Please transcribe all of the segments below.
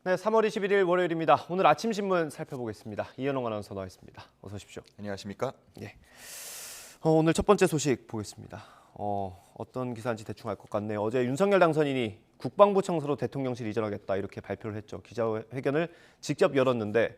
네, 3월 21일 월요일입니다. 오늘 아침 신문 살펴보겠습니다. 이현웅 아나운서 나와 있습니다. 어서 오십시오. 안녕하십니까? 예. 오늘 첫 번째 소식 보겠습니다. 어떤 기사인지 대충 알 것 같네요. 어제 윤석열 당선인이 국방부 청사로 대통령실 이전하겠다 이렇게 발표를 했죠. 기자회견을 직접 열었는데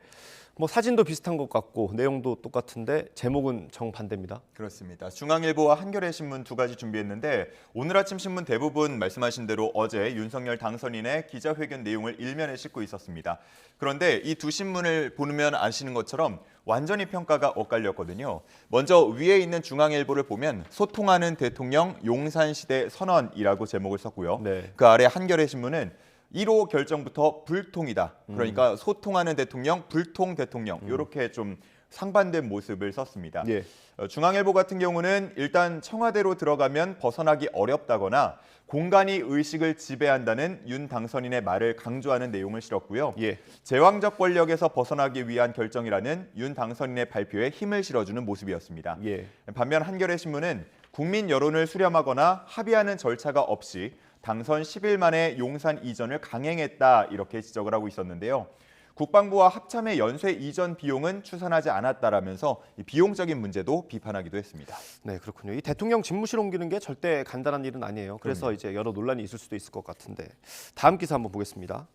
사진도 비슷한 것 같고 내용도 똑같은데 제목은 정반대입니다. 그렇습니다. 중앙일보와 한겨레 신문 두 가지 준비했는데 오늘 아침 신문 대부분 말씀하신 대로 어제 윤석열 당선인의 기자회견 내용을 일면에 싣고 있었습니다. 그런데 이 두 신문을 보면 아시는 것처럼 완전히 평가가 엇갈렸거든요. 먼저 위에 있는 중앙일보를 보면 소통하는 대통령 용산시대 선언이라고 제목을 썼고요. 네. 그 아래 한겨레 신문은 1호 결정부터 불통이다. 그러니까 소통하는 대통령, 불통 대통령 이렇게 좀 상반된 모습을 썼습니다. 예. 중앙일보 같은 경우는 일단 청와대로 들어가면 벗어나기 어렵다거나 공간이 의식을 지배한다는 윤 당선인의 말을 강조하는 내용을 실었고요. 예. 제왕적 권력에서 벗어나기 위한 결정이라는 윤 당선인의 발표에 힘을 실어주는 모습이었습니다. 예. 반면 한겨레 신문은 국민 여론을 수렴하거나 합의하는 절차가 없이 당선 10일 만에 용산 이전을 강행했다 이렇게 지적을 하고 있었는데요. 국방부와 합참의 연쇄 이전 비용은 추산하지 않았다라면서 이 비용적인 문제도 비판하기도 했습니다. 네, 그렇군요. 이 대통령 집무실 옮기는 게 절대 간단한 일은 아니에요. 그래서 이제 여러 논란이 있을 수도 있을 것 같은데 다음 기사 한번 보겠습니다.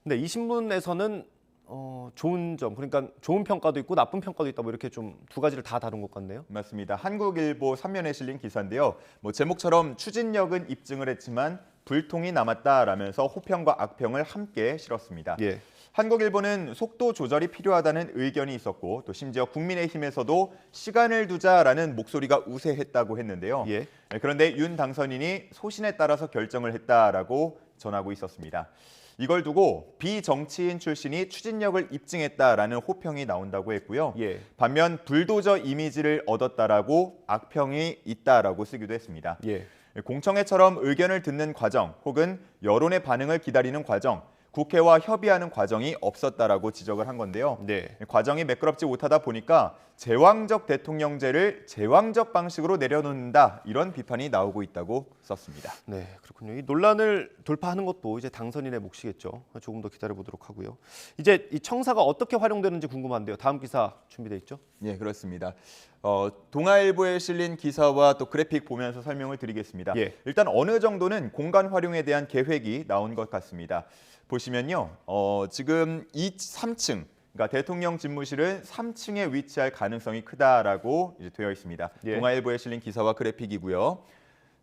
근데 이 신문에서는 좋은 점, 그러니까 좋은 평가도 있고 나쁜 평가도 있다. 이렇게 좀 두 가지를 다 다룬 것 같네요. 맞습니다. 한국일보 3면에 실린 기사인데요. 제목처럼 추진력은 입증을 했지만 불통이 남았다라면서 호평과 악평을 함께 실었습니다. 예. 한국일보는 속도 조절이 필요하다는 의견이 있었고 또 심지어 국민의힘에서도 시간을 두자라는 목소리가 우세했다고 했는데요. 예. 그런데 윤 당선인이 소신에 따라서 결정을 했다라고 전하고 있었습니다. 이걸 두고 비정치인 출신이 추진력을 입증했다라는 호평이 나온다고 했고요. 예. 반면 불도저 이미지를 얻었다라고 악평이 있다라고 쓰기도 했습니다. 예. 공청회처럼 의견을 듣는 과정 혹은 여론의 반응을 기다리는 과정, 국회와 협의하는 과정이 없었다라고 지적을 한 건데요. 네. 과정이 매끄럽지 못하다 보니까 제왕적 대통령제를 제왕적 방식으로 내려놓는다 이런 비판이 나오고 있다고 썼습니다. 네, 그렇군요. 이 논란을 돌파하는 것도 이제 당선인의 몫이겠죠. 조금 더 기다려 보도록 하고요. 이제 이 청사가 어떻게 활용되는지 궁금한데요. 다음 기사 준비돼 있죠? 예, 그렇습니다. 동아일보에 실린 기사와 또 그래픽 보면서 설명을 드리겠습니다. 예. 일단 어느 정도는 공간 활용에 대한 계획이 나온 것 같습니다. 보시면요, 지금 3층, 그러니까 대통령 집무실은 3층에 위치할 가능성이 크다라고 이제 되어 있습니다. 예. 동아일보에 실린 기사와 그래픽이고요.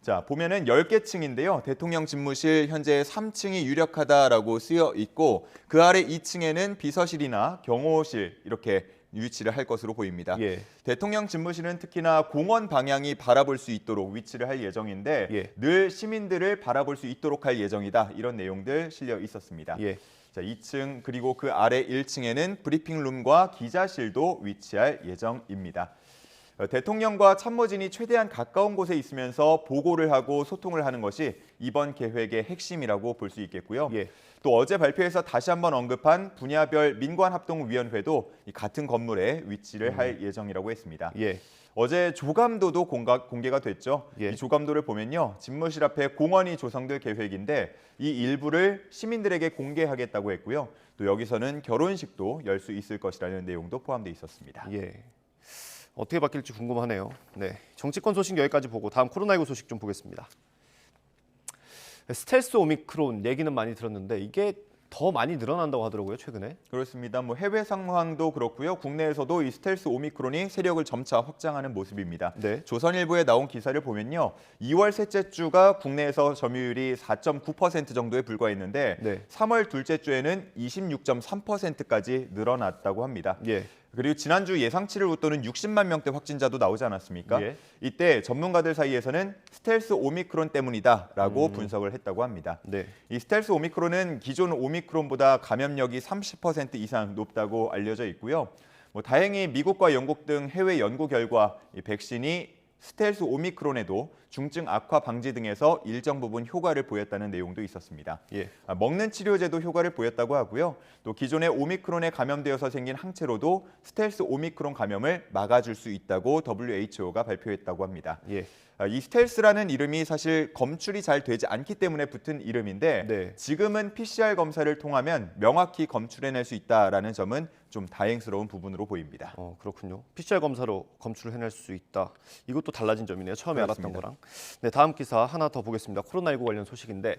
자, 보면은 10개 층인데요. 대통령 집무실 현재 3층이 유력하다라고 쓰여 있고 그 아래 2층에는 비서실이나 경호실 이렇게 위치를 할 것으로 보입니다. 예. 대통령 집무실은 특히나 공원 방향이 바라볼 수 있도록 위치를 할 예정인데 예. 늘 시민들을 바라볼 수 있도록 할 예정이다. 이런 내용들 실려 있었습니다. 예. 자, 2층 그리고 그 아래 1층에는 브리핑룸과 기자실도 위치할 예정입니다. 대통령과 참모진이 최대한 가까운 곳에 있으면서 보고를 하고 소통을 하는 것이 이번 계획의 핵심이라고 볼 수 있겠고요. 예. 또 어제 발표에서 다시 한번 언급한 분야별 민관합동위원회도 이 같은 건물에 위치를 할 예정이라고 했습니다. 예. 어제 조감도도 공개가 됐죠. 예. 이 조감도를 보면요. 집무실 앞에 공원이 조성될 계획인데 이 일부를 시민들에게 공개하겠다고 했고요. 또 여기서는 결혼식도 열 수 있을 것이라는 내용도 포함되어 있었습니다. 예. 어떻게 바뀔지 궁금하네요. 네, 정치권 소식 여기까지 보고 다음 코로나19 소식 좀 보겠습니다. 스텔스 오미크론 얘기는 많이 들었는데 이게 더 많이 늘어난다고 하더라고요, 최근에. 그렇습니다. 해외 상황도 그렇고요. 국내에서도 이 스텔스 오미크론이 세력을 점차 확장하는 모습입니다. 네. 조선일보에 나온 기사를 보면요. 2월 셋째 주가 국내에서 점유율이 4.9% 정도에 불과했는데 네. 3월 둘째 주에는 26.3%까지 늘어났다고 합니다. 예. 그리고 지난주 예상치를 웃도는 60만 명대 확진자도 나오지 않았습니까? 예. 이때 전문가들 사이에서는 스텔스 오미크론 때문이다라고 분석을 했다고 합니다. 네. 이 스텔스 오미크론은 기존 오미크론보다 감염력이 30% 이상 높다고 알려져 있고요. 다행히 미국과 영국 등 해외 연구 결과 이 백신이 스텔스 오미크론에도 중증 악화 방지 등에서 일정 부분 효과를 보였다는 내용도 있었습니다. 예. 먹는 치료제도 효과를 보였다고 하고요. 또 기존의 오미크론에 감염되어서 생긴 항체로도 스텔스 오미크론 감염을 막아줄 수 있다고 WHO가 발표했다고 합니다. 예. 이 스텔스라는 이름이 사실 검출이 잘 되지 않기 때문에 붙은 이름인데 네. 지금은 PCR 검사를 통하면 명확히 검출해낼 수 있다라는 점은 좀 다행스러운 부분으로 보입니다. 그렇군요. PCR 검사로 검출을 해낼 수 있다. 이것도 달라진 점이네요. 처음에 그렇습니다. 알았던 거랑. 네, 다음 기사 하나 더 보겠습니다. 코로나19 관련 소식인데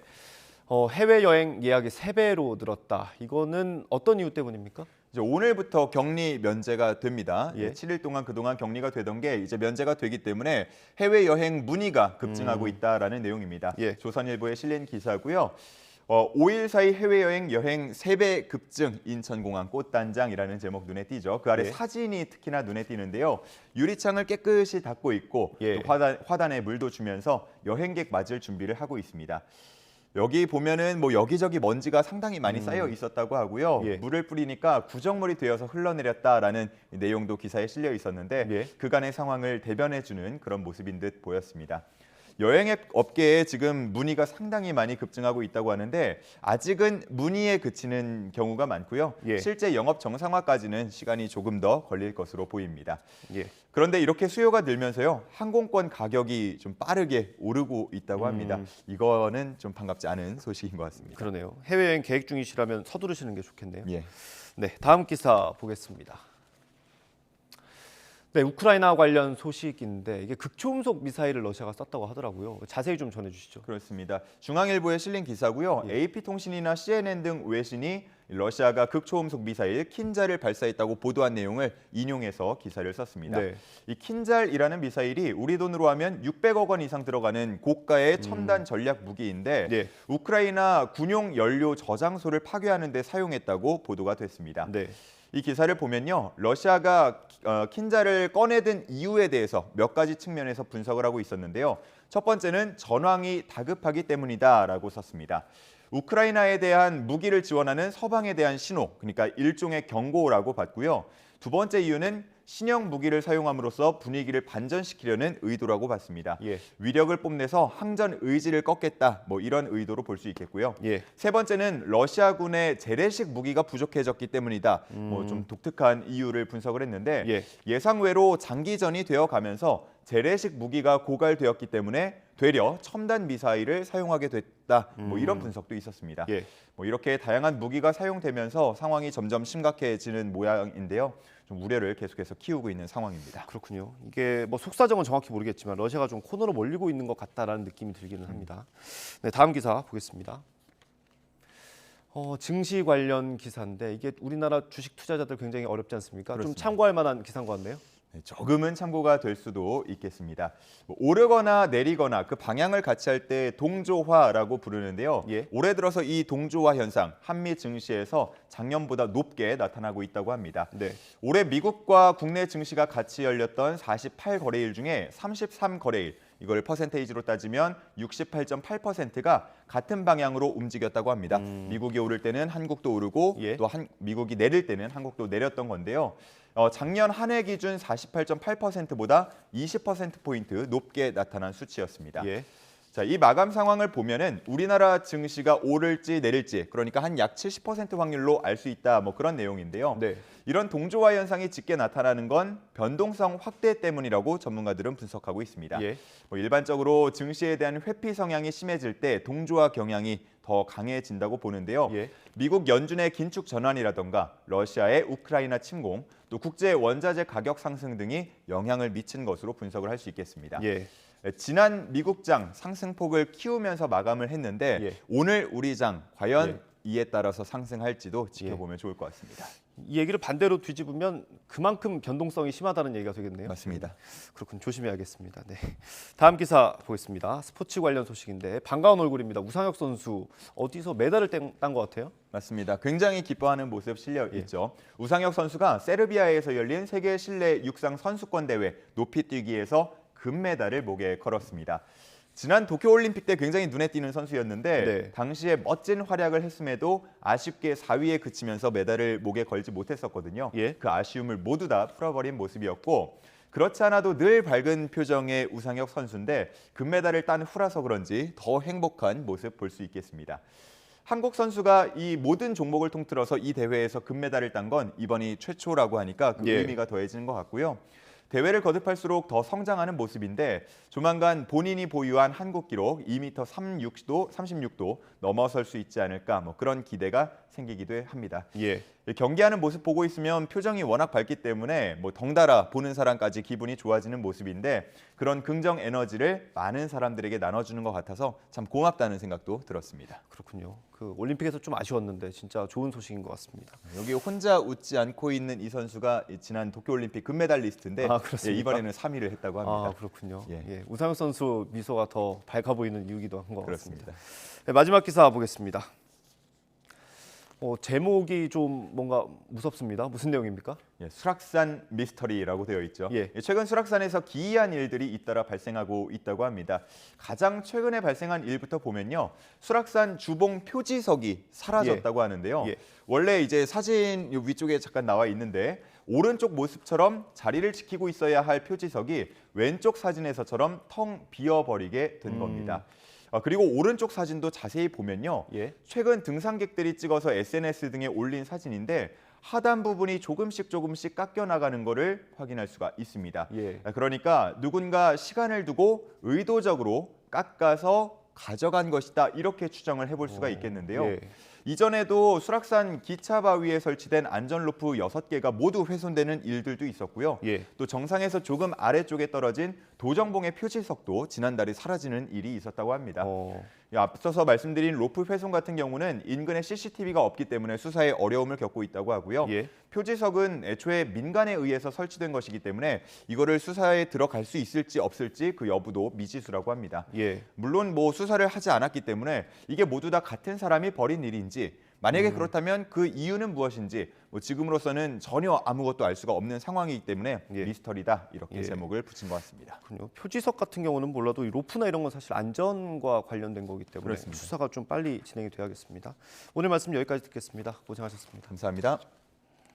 해외여행 예약이 3배로 늘었다. 이거는 어떤 이유 때문입니까? 이제 오늘부터 격리 면제가 됩니다. 예. 7일 동안 그동안 격리가 되던 게 이제 면제가 되기 때문에 해외 여행 문의가 급증하고 있다라는 내용입니다. 예. 조선일보에 실린 기사고요. 5일 사이 해외여행 3배 급증 인천공항 꽃단장이라는 제목 눈에 띄죠. 그 아래 예. 사진이 특히나 눈에 띄는데요. 유리창을 깨끗이 닫고 있고 예. 또 화단에 물도 주면서 여행객 맞을 준비를 하고 있습니다. 여기 보면은 뭐 여기저기 먼지가 상당히 많이 쌓여 있었다고 하고요. 예. 물을 뿌리니까 구정물이 되어서 흘러내렸다라는 내용도 기사에 실려 있었는데 예. 그간의 상황을 대변해주는 그런 모습인 듯 보였습니다. 여행앱 업계에 지금 문의가 상당히 많이 급증하고 있다고 하는데 아직은 문의에 그치는 경우가 많고요. 예. 실제 영업 정상화까지는 시간이 조금 더 걸릴 것으로 보입니다. 예. 그런데 이렇게 수요가 늘면서요. 항공권 가격이 좀 빠르게 오르고 있다고 합니다. 이거는 좀 반갑지 않은 소식인 것 같습니다. 그러네요. 해외여행 계획 중이시라면 서두르시는 게 좋겠네요. 예. 네, 다음 기사 보겠습니다. 네, 우크라이나 관련 소식인데 이게 극초음속 미사일을 러시아가 쐈다고 하더라고요. 자세히 좀 전해주시죠. 그렇습니다. 중앙일보에 실린 기사고요. 예. AP통신이나 CNN 등 외신이 러시아가 극초음속 미사일 킨잘을 발사했다고 보도한 내용을 인용해서 기사를 썼습니다. 네. 이 킨잘이라는 미사일이 우리 돈으로 하면 600억 원 이상 들어가는 고가의 첨단 전략 무기인데 예. 우크라이나 군용 연료 저장소를 파괴하는 데 사용했다고 보도가 됐습니다. 네. 이 기사를 보면요. 러시아가 킨잘을 꺼내든 이유에 대해서 몇 가지 측면에서 분석을 하고 있었는데요. 첫 번째는 전황이 다급하기 때문이다라고 썼습니다. 우크라이나에 대한 무기를 지원하는 서방에 대한 신호, 그러니까 일종의 경고라고 봤고요. 두 번째 이유는 신형 무기를 사용함으로써 분위기를 반전시키려는 의도라고 봤습니다. 예. 위력을 뽐내서 항전 의지를 꺾겠다, 뭐 이런 의도로 볼 수 있겠고요. 예. 세 번째는 러시아군의 재래식 무기가 부족해졌기 때문이다. 뭐 좀 독특한 이유를 분석을 했는데 예. 예상외로 장기전이 되어 가면서 재래식 무기가 고갈되었기 때문에 되려 첨단 미사일을 사용하게 됐다. 뭐 이런 분석도 있었습니다. 예. 뭐 이렇게 다양한 무기가 사용되면서 상황이 점점 심각해지는 모양인데요. 좀 우려를 계속해서 키우고 있는 상황입니다. 그렇군요. 이게 뭐 속사정은 정확히 모르겠지만 러시아가 좀 코너로 몰리고 있는 것 같다라는 느낌이 들기는 합니다. 네, 다음 기사 보겠습니다. 증시 관련 기사인데 이게 우리나라 주식 투자자들 굉장히 어렵지 않습니까? 그렇습니다. 좀 참고할 만한 기사인 것 같네요. 네, 조금은 참고가 될 수도 있겠습니다. 뭐 오르거나 내리거나 그 방향을 같이 할 때 동조화라고 부르는데요. 예. 올해 들어서 이 동조화 현상 한미 증시에서 작년보다 높게 나타나고 있다고 합니다. 네. 올해 미국과 국내 증시가 같이 열렸던 48거래일 중에 33거래일, 이걸 퍼센테이지로 따지면 68.8%가 같은 방향으로 움직였다고 합니다. 미국이 오를 때는 한국도 오르고 예. 또 미국이 내릴 때는 한국도 내렸던 건데요. 작년 한 해 기준 48.8%보다 20%포인트 높게 나타난 수치였습니다. 예. 자, 이 마감 상황을 보면은 우리나라 증시가 오를지 내릴지, 그러니까 한 약 70% 확률로 알 수 있다, 뭐 그런 내용인데요. 네. 이런 동조화 현상이 짙게 나타나는 건 변동성 확대 때문이라고 전문가들은 분석하고 있습니다. 예. 뭐 일반적으로 증시에 대한 회피 성향이 심해질 때 동조화 경향이 더 강해진다고 보는데요. 예. 미국 연준의 긴축 전환이라던가 러시아의 우크라이나 침공, 또 국제 원자재 가격 상승 등이 영향을 미친 것으로 분석을 할 수 있겠습니다. 예. 지난 미국장 상승폭을 키우면서 마감을 했는데 예. 오늘 우리 장 과연 예. 이에 따라서 상승할지도 지켜보면 좋을 것 같습니다. 이 얘기를 반대로 뒤집으면 그만큼 변동성이 심하다는 얘기가 되겠네요. 맞습니다. 그렇군, 조심해야겠습니다. 네. 다음 기사 보겠습니다. 스포츠 관련 소식인데 반가운 얼굴입니다. 우상혁 선수 어디서 메달을 딴 것 같아요? 맞습니다. 굉장히 기뻐하는 모습 실려 있죠. 우상혁 선수가 세르비아에서 열린 세계 실내 육상 선수권 대회 높이뛰기에서 금메달을 목에 걸었습니다. 지난 도쿄올림픽 때 굉장히 눈에 띄는 선수였는데 네. 당시에 멋진 활약을 했음에도 아쉽게 4위에 그치면서 메달을 목에 걸지 못했었거든요. 예. 그 아쉬움을 모두 다 풀어버린 모습이었고 그렇지 않아도 늘 밝은 표정의 우상혁 선수인데 금메달을 딴 후라서 그런지 더 행복한 모습 볼 수 있겠습니다. 한국 선수가 이 모든 종목을 통틀어서 이 대회에서 금메달을 딴 건 이번이 최초라고 하니까 그 예. 의미가 더해지는 것 같고요. 대회를 거듭할수록 더 성장하는 모습인데 조만간 본인이 보유한 한국 기록 2m 36도 넘어설 수 있지 않을까 그런 기대가 생기기도 합니다. 예. 경기하는 모습 보고 있으면 표정이 워낙 밝기 때문에 덩달아 보는 사람까지 기분이 좋아지는 모습인데 그런 긍정 에너지를 많은 사람들에게 나눠주는 것 같아서 참 고맙다는 생각도 들었습니다. 그렇군요. 그 올림픽에서 좀 아쉬웠는데 진짜 좋은 소식인 것 같습니다. 여기 혼자 웃지 않고 있는 이 선수가 지난 도쿄올림픽 금메달리스트인데 그렇습니까? 이번에는 3위를 했다고 합니다. 그렇군요. 예. 예. 우상혁 선수 미소가 더 밝아 보이는 이유기도 한 것 그렇습니다. 같습니다. 네, 마지막 기사 보겠습니다. 제목이 좀 뭔가 무섭습니다. 무슨 내용입니까? 예, 수락산 미스터리라고 되어 있죠. 예. 최근 수락산에서 기이한 일들이 잇따라 발생하고 있다고 합니다. 가장 최근에 발생한 일부터 보면요. 수락산 주봉 표지석이 사라졌다고 하는데요. 예. 원래 이제 사진 위쪽에 잠깐 나와 있는데 오른쪽 모습처럼 자리를 지키고 있어야 할 표지석이 왼쪽 사진에서처럼 텅 비어버리게 된 겁니다. 그리고 오른쪽 사진도 자세히 보면요. 예. 최근 등산객들이 찍어서 SNS 등에 올린 사진인데 하단 부분이 조금씩 깎여 나가는 것을 확인할 수가 있습니다. 예. 그러니까 누군가 시간을 두고 의도적으로 깎아서 가져간 것이다 이렇게 추정을 해볼 수가 있겠는데요. 예. 이전에도 수락산 기차 바위에 설치된 안전로프 6개가 모두 훼손되는 일들도 있었고요. 예. 또 정상에서 조금 아래쪽에 떨어진 도정봉의 표지석도 지난달에 사라지는 일이 있었다고 합니다. 앞서서 말씀드린 로프 훼손 같은 경우는 인근에 CCTV가 없기 때문에 수사에 어려움을 겪고 있다고 하고요. 예. 표지석은 애초에 민간에 의해서 설치된 것이기 때문에 이거를 수사에 들어갈 수 있을지 없을지 그 여부도 미지수라고 합니다. 예. 물론 수사를 하지 않았기 때문에 이게 모두 다 같은 사람이 벌인 일인지 만약에 그렇다면 그 이유는 무엇인지 지금으로서는 전혀 아무것도 알 수가 없는 상황이기 때문에 예. 미스터리다 이렇게 예. 제목을 붙인 것 같습니다. 그렇군요. 표지석 같은 경우는 몰라도 이 로프나 이런 건 사실 안전과 관련된 거기 때문에 그렇습니다. 수사가 좀 빨리 진행이 돼야겠습니다. 오늘 말씀 여기까지 듣겠습니다. 고생하셨습니다. 감사합니다.